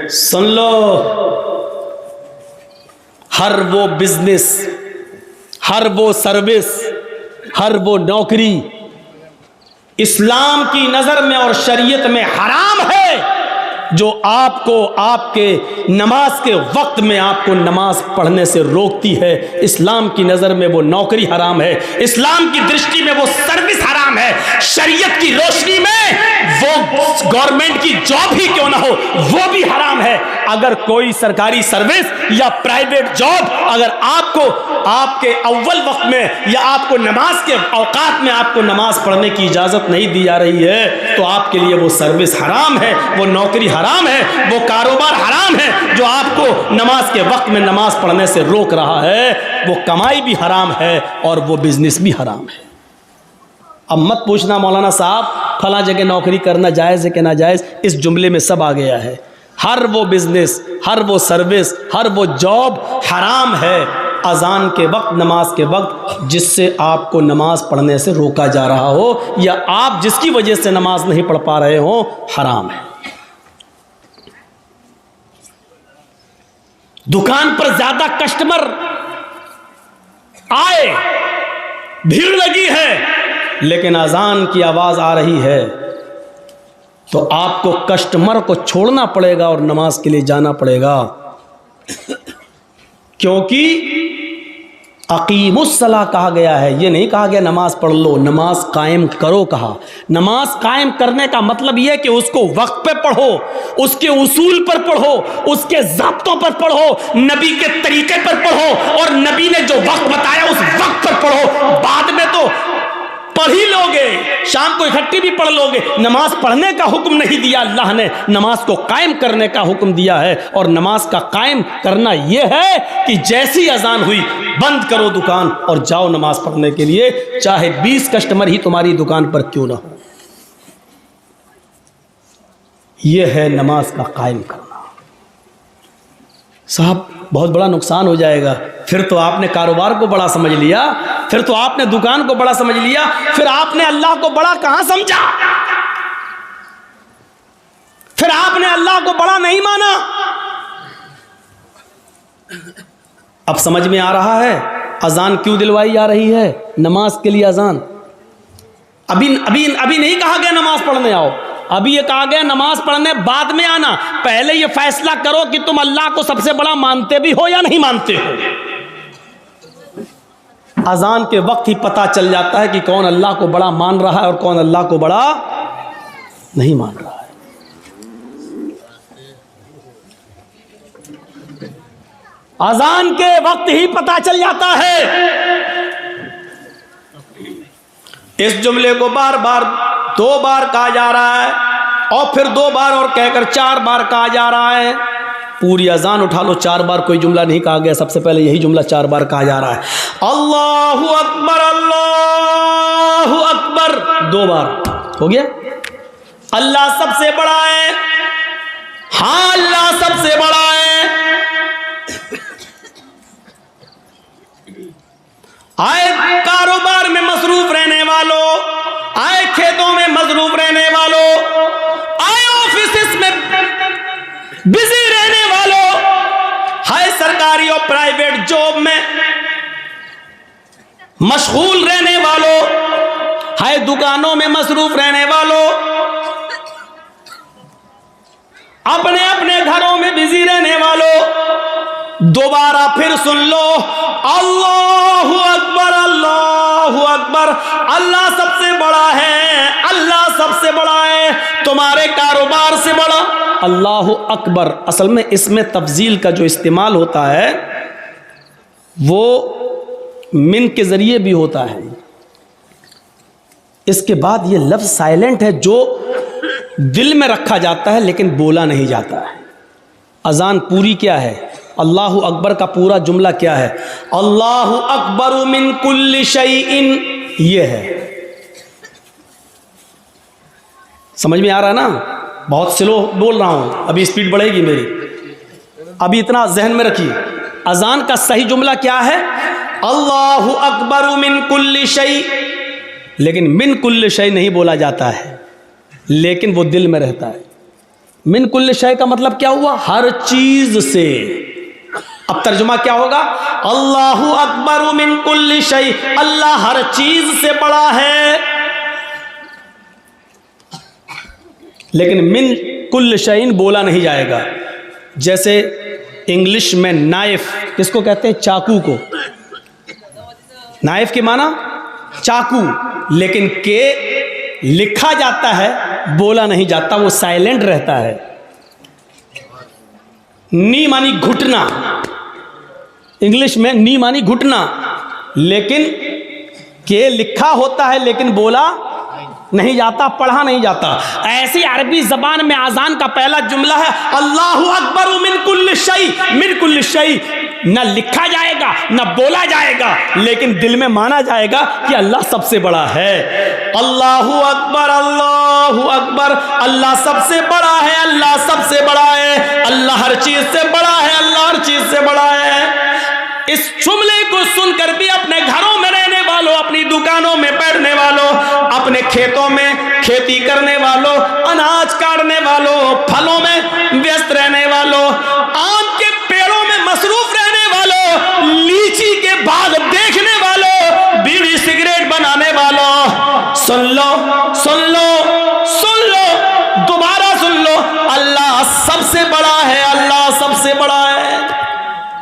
सुन लो, हर वो बिजनेस, हर वो सर्विस, हर वो नौकरी इस्लाम की नजर में और शरीयत में हराम है जो आपको आपके नमाज के वक्त में आपको नमाज पढ़ने से रोकती है। इस्लाम की नज़र में वो नौकरी हराम है, इस्लाम की दृष्टि में वो सर्विस हराम है, शरीयत की रोशनी में वो गवर्नमेंट की जॉब ही क्यों ना हो वो भी हराम है। अगर कोई सरकारी सर्विस या प्राइवेट जॉब अगर आपको आपके अव्वल वक्त में या आपको नमाज के औकात में आपको नमाज पढ़ने की इजाज़त नहीं दी जा रही है तो आपके लिए वो सर्विस हराम है, वो नौकरी हराम है, वो कारोबार हराम है जो आपको नमाज के वक्त में नमाज पढ़ने से रोक रहा है। वो कमाई भी हराम है और वो बिजनेस भी हराम है। अब मत पूछना मौलाना साहब फला जगह नौकरी करना जायज़ है कि नाजायज़, इस जुमले में सब आ गया है। हर वो बिजनेस, हर वो सर्विस, हर वो जॉब हराम है अजान के वक्त, नमाज के वक्त, जिससे आपको नमाज पढ़ने से रोका जा रहा हो या आप जिसकी वजह से नमाज नहीं पढ़ पा रहे हो, हराम है। दुकान पर ज्यादा कस्टमर आए, भीड़ लगी है, लेकिन अजान की आवाज आ रही है तो आपको कस्टमर को छोड़ना पड़ेगा और नमाज के लिए जाना पड़ेगा, क्योंकि अकीमुस्सला कहा गया है। ये नहीं कहा गया नमाज पढ़ लो, नमाज कायम करो कहा। नमाज कायम करने का मतलब यह कि उसको वक्त पे पढ़ो, उसके उसूल पर पढ़ो, उसके ज़ाब्तों पर पढ़ो, नबी के तरीके पर पढ़ो और नबी ने जो वक्त बताया उस वक्त पर पढ़ो। बाद में तो पढ़ ही लोगे, शाम को इकट्ठी भी पढ़ लोगे। नमाज पढ़ने का हुक्म नहीं दिया अल्लाह ने, नमाज को कायम करने का हुक्म दिया है। और नमाज का कायम करना यह है कि जैसी अजान हुई बंद करो दुकान और जाओ नमाज पढ़ने के लिए, चाहे 20 कस्टमर ही तुम्हारी दुकान पर क्यों ना हो। यह है नमाज का कायम करना। साहब बहुत बड़ा नुकसान हो जाएगा। फिर तो आपने कारोबार को बड़ा समझ लिया, फिर तो आपने दुकान को बड़ा समझ लिया, फिर आपने अल्लाह को बड़ा कहां समझा, फिर आपने अल्लाह को बड़ा नहीं माना। अब समझ में आ रहा है अजान क्यों दिलवाई जा रही है, नमाज के लिए अजान। अभी अभी अभी नहीं कहा गया नमाज पढ़ने आओ, अभी ये कहा गया नमाज पढ़ने बाद में आना। पहले ये फैसला करो कि तुम अल्लाह को सबसे बड़ा मानते भी हो या नहीं मानते हो। अजान के वक्त ही पता चल जाता है कि कौन अल्लाह को बड़ा मान रहा है और कौन अल्लाह को बड़ा नहीं मान रहा है। अजान के वक्त ही पता चल जाता है। इस जुमले को बार बार 2 बार कहा जा रहा है और फिर 2 बार और कहकर 4 बार कहा जा रहा है। पूरी अजान उठा लो, 4 बार कोई जुमला नहीं कहा गया, सबसे पहले यही जुमला 4 बार कहा जा रहा है। अल्लाहु अकबर, अल्लाहु अकबर 2 बार हो गया। अल्लाह सबसे बड़ा है, हाँ अल्लाह सबसे बड़ा है। आए कारोबार में मसरूफ रहने वालों, आए खेतों में मसरूफ रहने वालों, आए ऑफिस में बिजी रहने वालों, हाय सरकारी और प्राइवेट जॉब में मशगूल रहने वालों, हाय दुकानों में मसरूफ रहने वालों, अपने अपने घरों में बिजी रहने वालों, दोबारा फिर सुन लो, अल्लाहु अकबर, अल्लाहु अकबर। अल्लाह सबसे बड़ा है, अल्लाह सबसे बड़ा है, तुम्हारे कारोबार से बड़ा। अल्लाहु अकबर असल में इसमें तफजील का जो इस्तेमाल होता है वो मिन के जरिए भी होता है। इसके बाद ये लफ्ज साइलेंट है जो दिल में रखा जाता है लेकिन बोला नहीं जाता है। अजान पूरी क्या है, अल्लाहु अकबर का पूरा जुमला क्या है, अल्लाहु अकबर मिन कुल्ली शैइन, ये है। समझ में आ रहा है ना? बहुत स्लो बोल रहा हूं, अभी स्पीड बढ़ेगी मेरी, अभी इतना जहन में रखिए। अजान का सही जुमला क्या है, अल्लाहु अकबर मिन कुल्ली शै, लेकिन मिन कुल्ली शै नहीं बोला जाता है, लेकिन वो दिल में रहता है। मिन कुल्ल शय का मतलब क्या हुआ? हर चीज से। अब तर्जुमा क्या होगा? अल्लाहु अकबर मिन कुल्ल शय, अल्लाह हर चीज से बड़ा है। लेकिन मिन कुल्ल शयइन बोला नहीं जाएगा। जैसे इंग्लिश में नाइफ किसको कहते हैं? चाकू को। नाइफ के माना चाकू, लेकिन के लिखा जाता है, बोला नहीं जाता, वो साइलेंट रहता है। नी मानी घुटना, इंग्लिश में नी मानी घुटना, लेकिन के लिखा होता है लेकिन बोला नहीं जाता, पढ़ा नहीं जाता। ऐसी अरबी जबान में आजान का पहला जुमला है अल्लाहु अकबर मिन कुल्ल शै। मिन कुल्ल शै न लिखा जाएगा न बोला जाएगा, लेकिन दिल में माना जाएगा कि अल्लाह सबसे बड़ा है। अल्लाहु अकबर, अल्लाहु अकबर, अल्लाह सबसे बड़ा है, अल्लाह सबसे बड़ा है, अल्लाह हर चीज से बड़ा है, अल्लाह हर चीज से बड़ा है। इस जुमले को सुनकर भी अपने घरों में रहने वालों, अपनी दुकानों में बैठने वालों, अपने खेतों में खेती करने वालों, अनाज काटने वालों, फलों में व्यस्त रहने वालों, आम के पेड़ों में मसरूफ रहने वालों, लीची के बाग देखने वालों, बीड़ी सिगरेट बनाने वालों, सुन लो सुन लो सुन लो, दोबारा सुन लो, अल्लाह सबसे बड़ा है, अल्लाह सबसे बड़ा है।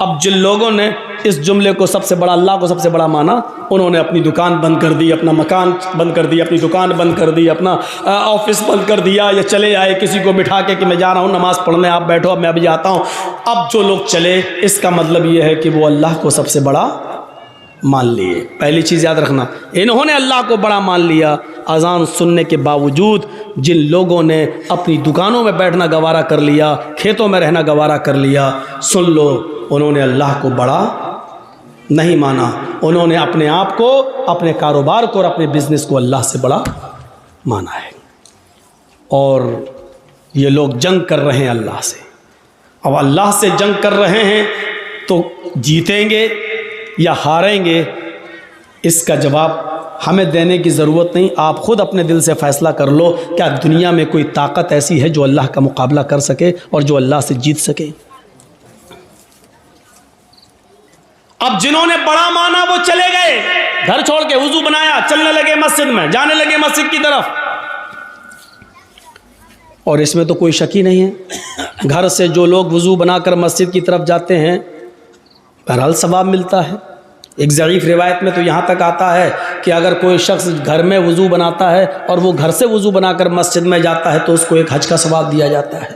अब जिन लोगों ने इस जुमले को सबसे बड़ा, अल्लाह को सबसे बड़ा माना, उन्होंने अपनी दुकान बंद कर दी, अपना मकान बंद कर दिया, अपनी दुकान बंद कर दी, अपना ऑफिस बंद कर दिया, या चले आए किसी को बिठा के कि मैं जा रहा हूँ नमाज पढ़ने, आप बैठो, अब मैं अभी आता हूँ। अब जो लोग चले, इसका मतलब ये है कि वो अल्लाह को सबसे बड़ा मान लिए। पहली चीज़ याद रखना, इन्होंने अल्लाह को बड़ा मान लिया। अजान सुनने के बावजूद जिन लोगों ने अपनी दुकानों में बैठना गवारा कर लिया, खेतों में रहना गवारा कर लिया, सुन लो, उन्होंने अल्लाह को बड़ा नहीं माना। उन्होंने अपने आप को, अपने कारोबार को और अपने बिजनेस को अल्लाह से बड़ा माना है। और ये लोग जंग कर रहे हैं अल्लाह से। अब अल्लाह से जंग कर रहे हैं तो जीतेंगे या हारेंगे, इसका जवाब हमें देने की ज़रूरत नहीं। आप खुद अपने दिल से फ़ैसला कर लो, क्या दुनिया में कोई ताकत ऐसी है जो अल्लाह का मुकाबला कर सके और जो अल्लाह से जीत सके? अब जिन्होंने बड़ा माना वो चले गए, घर छोड़ के वुजू बनाया, चलने लगे मस्जिद में, जाने लगे मस्जिद की तरफ। और इसमें तो कोई शक ही नहीं है, घर से जो लोग वुजू बनाकर मस्जिद की तरफ जाते हैं, बहरहाल सवाब मिलता है। एक ज़ईफ़ रिवायत में तो यहाँ तक आता है कि अगर कोई शख्स घर में वुजू बनाता है और वो घर से वुजू बनाकर मस्जिद में जाता है तो उसको एक हज का सवाब दिया जाता है।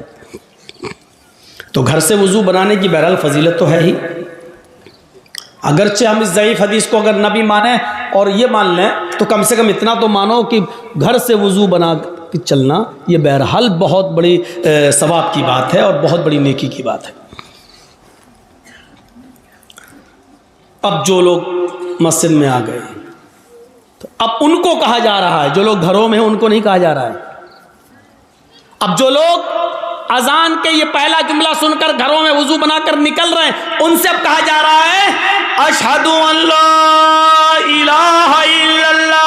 तो घर से वुजू बनाने की बहरहाल फजीलत तो है ही। अगरचे हम इस ज़ईफ़ हदीस को अगर न भी माने और ये मान लें, तो कम से कम इतना तो मानो कि घर से वुजू बना के चलना ये बहरहाल बहुत बड़ी सवाब की बात है और बहुत बड़ी नेकी की बात है। अब जो लोग मस्जिद में आ गए, तो अब उनको कहा जा रहा है, जो लोग घरों में हैं उनको नहीं कहा जा रहा है। अब जो लोग अजान के ये पहला जुमला सुनकर घरों में वुजू बनाकर निकल रहे हैं, उनसे अब कहा जा रहा है अशहदु अल्ला इलाहा इल्लल्लाह।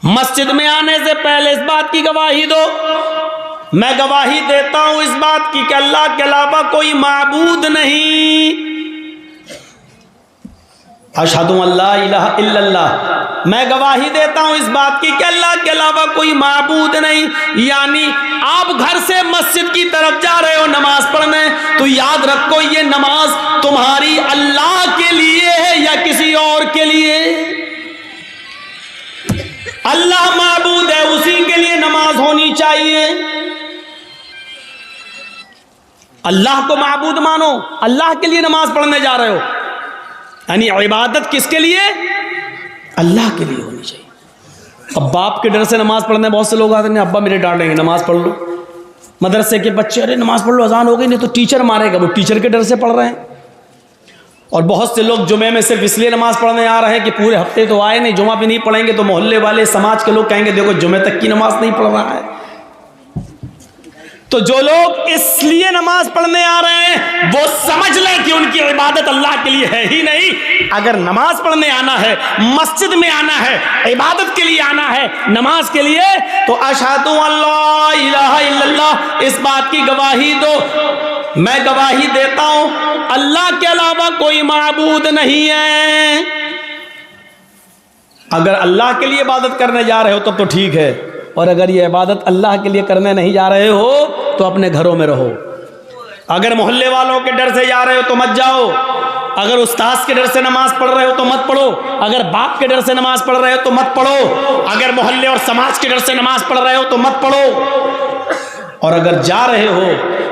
मस्जिद में आने से पहले इस बात की गवाही दो, मैं गवाही देता हूं इस बात की कि अल्लाह के अलावा कोई माबूद नहीं। अशहदु अल्ला इलाहा इल्लल्लाह, मैं गवाही देता हूं इस बात की कि अल्लाह के अलावा कोई माबूद नहीं। यानी आप घर से मस्जिद की तरफ जा रहे हो नमाज पढ़ने, तो याद रखो ये नमाज तुम्हारी अल्लाह के लिए है या किसी और के लिए? अल्लाह माबूद है, उसी के लिए नमाज होनी चाहिए। अल्लाह को माबूद मानो, अल्लाह के लिए नमाज पढ़ने जा रहे हो, यानी इबादत किसके लिए? अल्लाह के लिए होनी चाहिए। अब बाप के डर से नमाज पढ़ने बहुत से लोग आते हैं, अब्बा मेरे डांटेंगे नमाज पढ़ लो। मदरसे के बच्चे, अरे नमाज पढ़ लो, अजान हो गई, नहीं तो टीचर मारेगा, वो टीचर के डर से पढ़ रहे हैं। और बहुत से लोग जुमे में सिर्फ इसलिए नमाज पढ़ने आ रहे हैं कि पूरे हफ्ते तो आए नहीं, जुमा भी नहीं पढ़ेंगे तो मोहल्ले वाले समाज के लोग कहेंगे देखो जुमे तक की नमाज नहीं पढ़ रहा है। तो जो लोग इसलिए नमाज पढ़ने आ रहे हैं वो समझ लें कि उनकी इबादत अल्लाह के लिए है ही नहीं। अगर नमाज पढ़ने आना है, मस्जिद में आना है, इबादत के लिए आना है, नमाज के लिए, तो अशहदु अल्ला इलाहा इल्लल्लाह, इस बात की गवाही दो, मैं गवाही देता हूं अल्लाह के अलावा कोई माबूद नहीं है। अगर अल्लाह के लिए इबादत करने जा रहे हो तब तो ठीक है, और अगर ये इबादत अल्लाह के लिए करने नहीं जा रहे हो तो अपने घरों में रहो। अगर मोहल्ले वालों के डर से जा रहे हो तो मत जाओ, अगर उस्ताद के डर से नमाज पढ़ रहे हो तो मत पढ़ो, अगर बाप के डर से नमाज पढ़ रहे हो तो मत पढ़ो, अगर मोहल्ले और समाज के डर से नमाज पढ़ रहे हो तो मत पढ़ो। और अगर जा रहे हो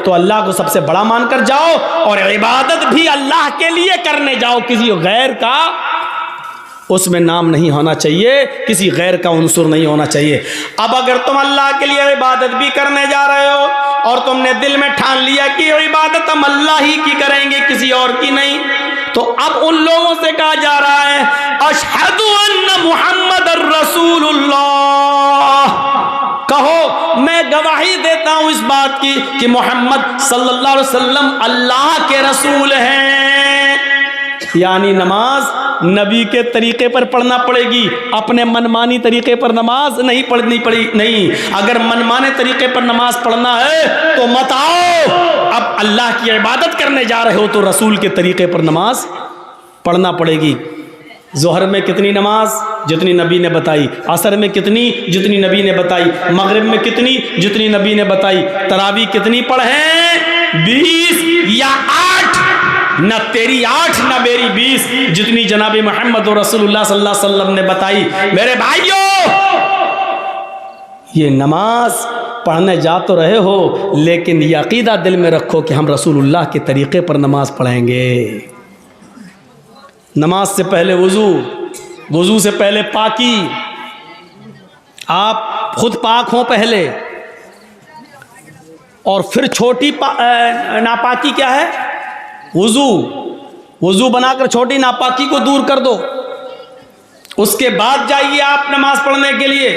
तो अल्लाह को सबसे बड़ा मानकर जाओ, और इबादत भी अल्लाह के लिए करने जाओ, किसी गैर का उसमें नाम नहीं होना चाहिए, किसी गैर का उनसुर नहीं होना चाहिए। अब अगर तुम अल्लाह के लिए इबादत भी करने जा रहे हो और तुमने दिल में ठान लिया कि इबादत हम अल्लाह ही की करेंगे, किसी और की नहीं, तो अब उन लोगों से कहा जा रहा है अशहदु अन्ना मुहम्मदुर रसूलुल्लाह, कहो मैं गवाही देता हूं इस बात की कि मोहम्मद सल्लल्लाहु अलैहि वसल्लम अल्लाह के रसूल हैं। यानी नमाज नबी के तरीके पर पढ़ना पड़ेगी, अपने मनमानी तरीके पर नमाज नहीं पढ़नी पड़ी नहीं। अगर मनमाने तरीके पर नमाज पढ़ना है तो मत आओ, अब अल्लाह की इबादत करने जा रहे हो तो रसूल के तरीके पर नमाज पढ़ना पड़ेगी। जोहर में कितनी नमाज? जितनी नबी ने बताई। असर में कितनी? जितनी नबी ने बताई। मगरिब में कितनी? जितनी नबी ने बताई। तरावी कितनी पढ़ें? 20 या 8? न तेरी 8 न मेरी 20, जितनी जनाबे मोहम्मद और रसूलुल्लाह सल्लल्लाहु अलैहि वसल्लम ने बताई। मेरे भाइयों, ये नमाज पढ़ने जा तो रहे हो, लेकिन ये अकीदा दिल में रखो कि हम रसूलुल्लाह के तरीके पर नमाज पढ़ेंगे। नमाज से पहले वुजू, वुजू से पहले पाकी, आप खुद पाक हो पहले, और फिर छोटी नापाकी क्या है? वुजू। वुजू बनाकर छोटी नापाकी को दूर कर दो, उसके बाद जाइए आप नमाज पढ़ने के लिए।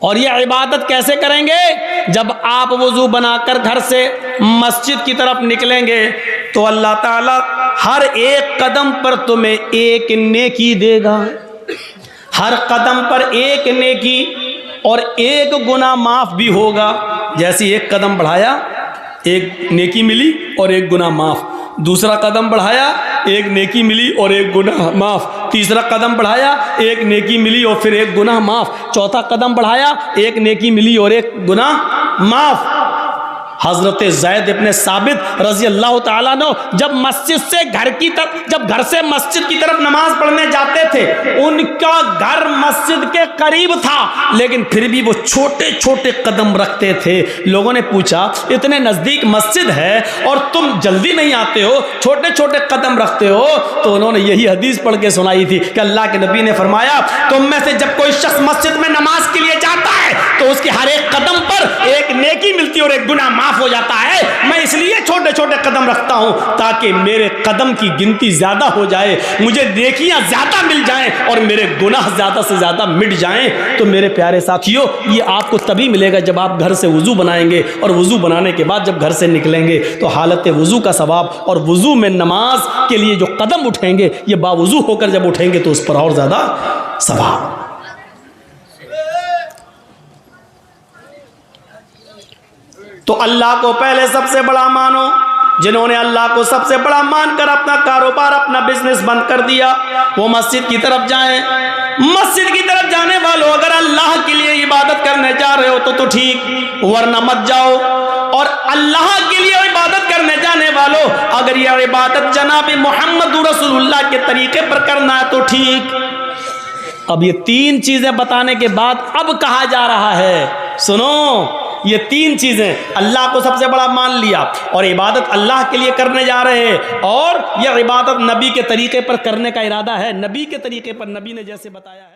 और ये इबादत कैसे करेंगे? जब आप वुजू बनाकर घर से मस्जिद की तरफ निकलेंगे तो अल्लाह ताला हर एक कदम पर तुम्हें एक नेकी देगा, हर कदम पर एक नेकी, और एक गुनाह माफ भी होगा। जैसे एक कदम बढ़ाया एक नेकी मिली और एक गुनाह माफ, दूसरा कदम बढ़ाया एक नेकी मिली और एक गुनाह माफ, तीसरा कदम बढ़ाया एक नेकी मिली और फिर एक गुनाह माफ, चौथा कदम बढ़ाया एक नेकी मिली और एक गुनाह माफ। हजरत ज़ैद इब्ने साबित रजी अल्लाह ताला अन्हु जब मस्जिद से घर की तरफ, जब घर से मस्जिद की तरफ नमाज पढ़ने जाते थे, उनका घर मस्जिद के करीब था, लेकिन फिर भी वो छोटे छोटे कदम रखते थे। लोगों ने पूछा इतने नज़दीक मस्जिद है और तुम जल्दी नहीं आते हो, छोटे छोटे कदम रखते हो? तो उन्होंने यही हदीस पढ़ के सुनाई थी कि अल्लाह के नबी ने फरमाया तुम में से जब कोई शख्स मस्जिद में नमाज के लिए जाता है तो उसके हर एक कदम पर एक नेकी मिलती है और एक गुनाह माफ हो जाता है। मैं इसलिए छोटे छोटे कदम रखता हूं ताकि मेरे कदम की गिनती ज्यादा हो जाए, मुझे नेकियां ज्यादा मिल जाएं और मेरे गुनाह ज्यादा से ज्यादा मिट जाएं। तो मेरे प्यारे साथियों, ये आपको तभी मिलेगा जब आप घर से वुजू बनाएंगे, और वुजू बनाने के बाद जब घर से निकलेंगे तो हालत वुजू का सवाब, और वुजू में नमाज के लिए जो कदम उठेंगे ये बावुजू होकर जब उठेंगे तो उस पर और ज्यादा सवाब। तो अल्लाह को पहले सबसे बड़ा मानो। जिन्होंने अल्लाह को सबसे बड़ा मानकर अपना कारोबार, अपना बिजनेस बंद कर दिया, वो मस्जिद की तरफ जाएं। मस्जिद की तरफ जाने वालों, अगर अल्लाह के लिए इबादत करने जा रहे हो तो ठीक, वरना मत जाओ। और अल्लाह के लिए इबादत करने जाने वालों, अगर यह इबादत जनाब मोहम्मद रसूलुल्लाह के तरीके पर करना है तो ठीक। अब ये 3 चीजें बताने के बाद अब कहा जा रहा है, सुनो, ये 3 चीजें, अल्लाह को सबसे बड़ा मान लिया और इबादत अल्लाह के लिए करने जा रहे हैं, और यह इबादत नबी के तरीके पर करने का इरादा है, नबी के तरीके पर, नबी ने जैसे बताया है।